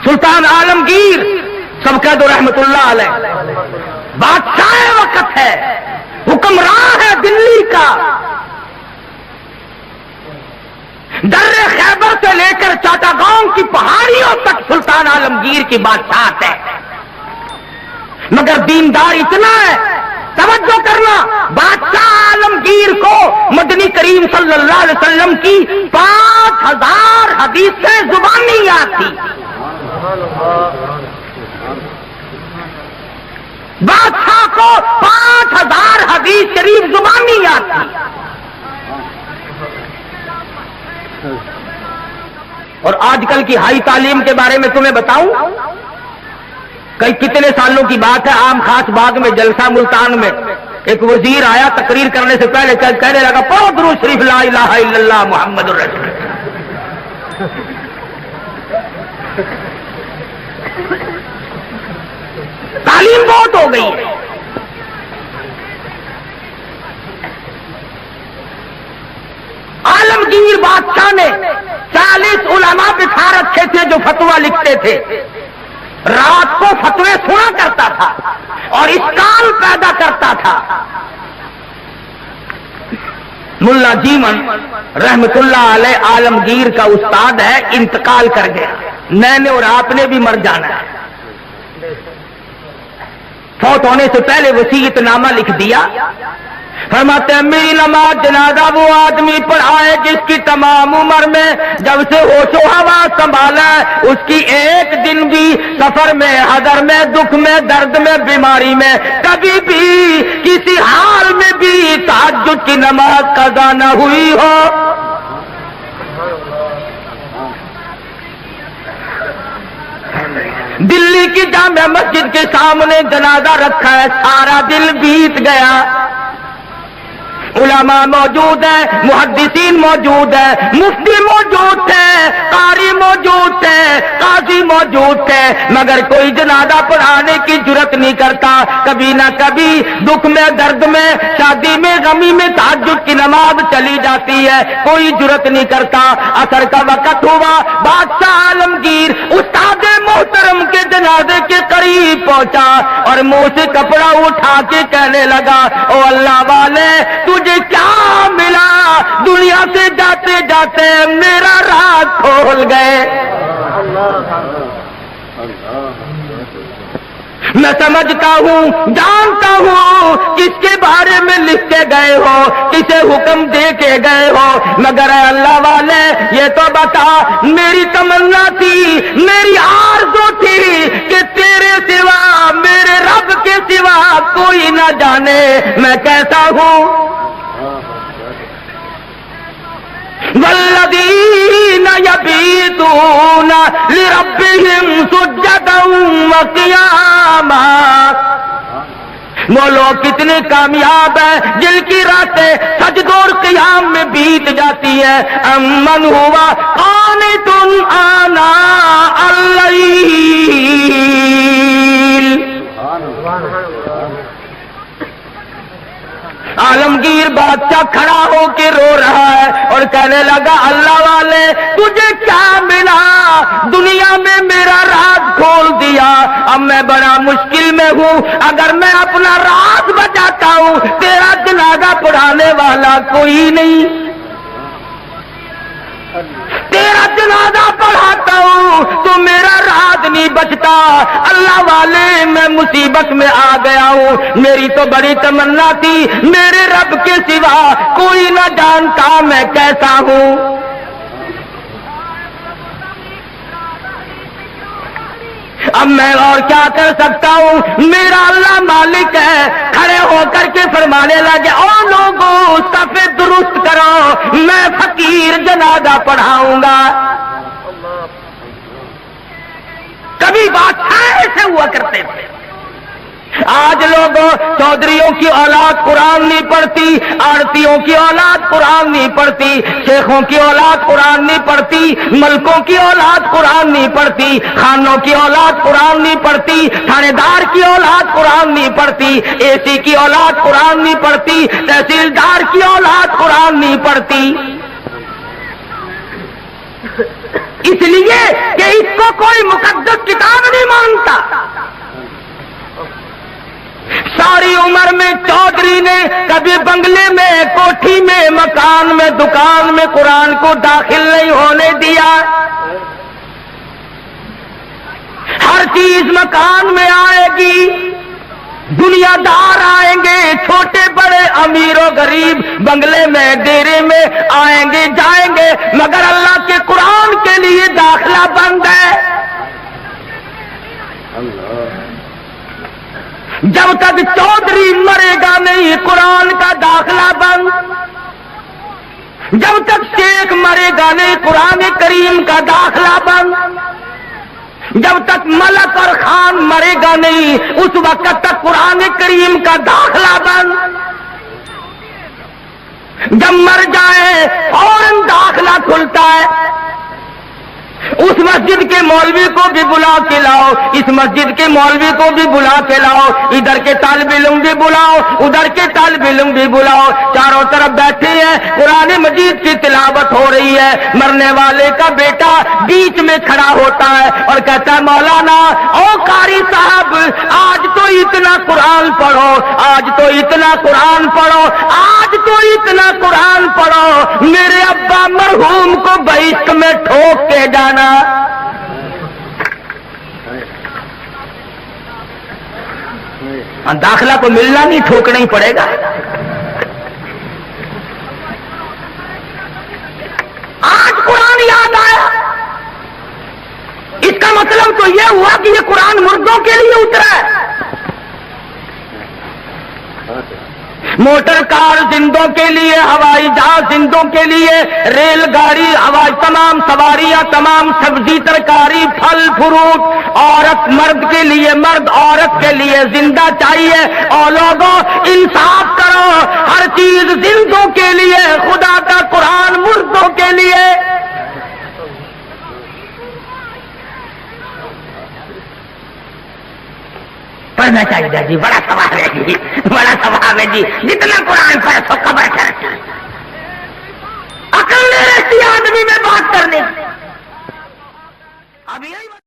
سلطان عالمگیر سب کہہ دو رحمت اللہ علیہ، بادشاہ وقت ہے، حکمراں ہے دلی کا، در خیبر سے لے کر چاٹاگاؤں کی پہاڑیوں تک سلطان عالمگیر کی بادشاہت ہے، مگر دیندار اتنا ہے، توجہ کرنا، بادشاہ عالمگیر کو مدنی کریم صلی اللہ علیہ وسلم کی 5000 حدیثیں زبانی یاد تھی، بادشاہ کو 5000 حدیث شریف زبانی یاد تھی، اور آج کل کی ہائی تعلیم کے بارے میں تمہیں بتاؤں، کتنے سالوں کی بات ہے، عام خاص باغ میں جلسہ ملتان میں ایک وزیر آیا، تقریر کرنے سے پہلے کہنے لگا پڑھو درود شریف لا الہ الا اللہ محمد الرسول اللہ۔ تعلیم بہت ہو گئی ہے، عالمگیر بادشاہ نے 40 علماء بٹھا رکھے تھے جو فتویٰ لکھتے تھے، رات کو فتوے سنا کرتا تھا اور اشکال پیدا کرتا تھا۔ ملا جیون رحمت اللہ علیہ عالمگیر کا استاد ہے، انتقال کر گیا، میں نے اور آپ نے بھی مر جانا ہے، فوت ہونے سے پہلے وصیت نامہ لکھ دیا، فرماتے ہیں میری نماز جنازہ وہ آدمی پڑھائے جس کی تمام عمر میں جب سے ہوش و حواس سنبھالا ہے اس کی ایک دن بھی سفر میں، حضر میں، دکھ میں، درد میں، بیماری میں کبھی بھی کسی حال میں بھی تہجد کی نماز قضا نہ ہوئی ہو۔ دلی کی جامع مسجد کے سامنے جنازہ رکھا ہے، سارا دل بیت گیا، علماء موجود ہیں، محدثین موجود ہیں، مفتی موجود تھے، قاری موجود تھے، قاضی موجود تھے، مگر کوئی جنازہ پڑھانے کی جرت نہیں کرتا۔ کبھی نہ کبھی دکھ میں، درد میں، شادی میں، غمی میں تہجد کی نماز چلی جاتی ہے، کوئی جرت نہیں کرتا۔ عصر کا وقت ہوا، بادشاہ عالمگیر استاد محترم کے جنازے کے قریب پہنچا اور منہ سے کپڑا اٹھا کے کہنے لگا او اللہ والے تجھے کیا ملا، دنیا سے جاتے جاتے میرا راز کھول گئے۔ میں سمجھتا ہوں، جانتا ہوں کس کے بارے میں لکھ کے گئے ہو، کسے حکم دے کے گئے ہو، مگر اے اللہ والے یہ تو بتا، میری تمنا تھی، میری آرزو تھی کہ تیرے سوا، میرے رب کے سوا کوئی نہ جانے میں کیسا ہوں۔ والذین یبیتون لربہم سجدا وقیاما، وہ لوگ کتنے کامیاب ہیں جن کی راتیں سجدوں اور قیام میں بیت جاتی ہے۔ امن ہوا قانت آناء اللیل، عالمگیر بادشاہ کھڑا ہو کے رو رہا ہے اور کہنے لگا اللہ والے تجھے کیا ملا، دنیا میں میرا راز کھول دیا، اب میں بڑا مشکل میں ہوں، اگر میں اپنا راز بچاتا ہوں تیرا جنازہ پڑھانے والا کوئی نہیں، تیرا جنازہ پڑھاتا ہوں تو میرا راز نہیں بچتا، اللہ والے میں مصیبت میں آ گیا ہوں، میری تو بڑی تمنا تھی میرے رب کے سوا کوئی نہ جانتا میں کیسا ہوں۔ اب میں اور کیا کر سکتا ہوں، میرا اللہ مالک ہے۔ کھڑے ہو کر کے فرمانے لگے او لوگوں صف درست کرو، میں فقیر جنازہ پڑھاؤں گا۔ کبھی بادشاہ ایسے ہوا کرتے تھے، آج لوگوں چودھریوں کی اولاد قرآن نہیں پڑھتی، آڑتیوں کی اولاد قرآن نہیں پڑھتی، شیخوں کی اولاد قرآن نہیں پڑھتی، ملکوں کی اولاد قرآن نہیں پڑھتی، خانوں کی اولاد قرآن نہیں پڑھتی، تھانے دار کی اولاد قرآن نہیں پڑھتی، اے سی کی اولاد قرآن نہیں پڑھتی، تحصیلدار کی اولاد قرآن نہیں پڑھتی، اس لیے کہ اس کو کوئی مقدس کتاب نہیں مانتا. ساری عمر میں چودھری نے کبھی بنگلے میں، کوٹھی میں، مکان میں، دکان میں قرآن کو داخل نہیں ہونے دیا. ہر چیز مکان میں آئے گی، دنیا دار آئیں گے، چھوٹے بڑے، امیر و غریب، بنگلے میں، ڈیرے میں آئیں گے جائیں گے، مگر اللہ کے قرآن کے لیے داخلہ بند ہے. جب تک چودھری مرے گا نہیں قرآن کا داخلہ بند. جب تک شیخ مرے گا نہیں قرآن کریم کا داخلہ بند. جب تک ملک اور خان مرے گا نہیں اس وقت تک قرآن کریم کا داخلہ بند. جب مر جائے فوراً داخلہ کھلتا ہے. اس مسجد کے مولوی کو بھی بلا کے لاؤ، اس مسجد کے مولوی کو بھی بلا کے لاؤ، ادھر کے طالب علم بھی بلاؤ، ادھر کے طالب علم بھی بلاؤ، چاروں طرف بیٹھے ہیں، قرآن مجید کی تلاوت ہو رہی ہے. مرنے والے کا بیٹا بیچ میں کھڑا ہوتا ہے اور کہتا ہے مولانا او قاری صاحب آج تو اتنا قرآن پڑھو، آج تو اتنا قرآن پڑھو، آج تو اتنا قرآن پڑھو، میرے ابا مرحوم کو بہشت میں ٹھوک کے جانا. داخلہ کو ملنا نہیں، ٹھوکنا ہی پڑے گا. آج قرآن یاد آیا، اس کا مطلب تو یہ ہوا کہ یہ قرآن مردوں کے لیے اترا ہے. موٹر کار زندوں کے لیے، ہوائی جہاز زندوں کے لیے، ریل گاڑی، ہوائی تمام سواریاں، تمام سبزی ترکاری، پھل فروٹ، عورت مرد کے لیے، مرد عورت کے لیے زندہ چاہیے. اور لوگوں انصاف کرو، ہر چیز زندوں کے لیے، خدا کا قرآن مردوں کے لیے. پڑھنا چاہیے جی، بڑا ثواب ہے جی، بڑا ثواب ہے جی. جتنا قرآن پڑھ سو قبر چڑھتی، عقل نہیں رہتی آدمی میں بات کرنے. اب یہی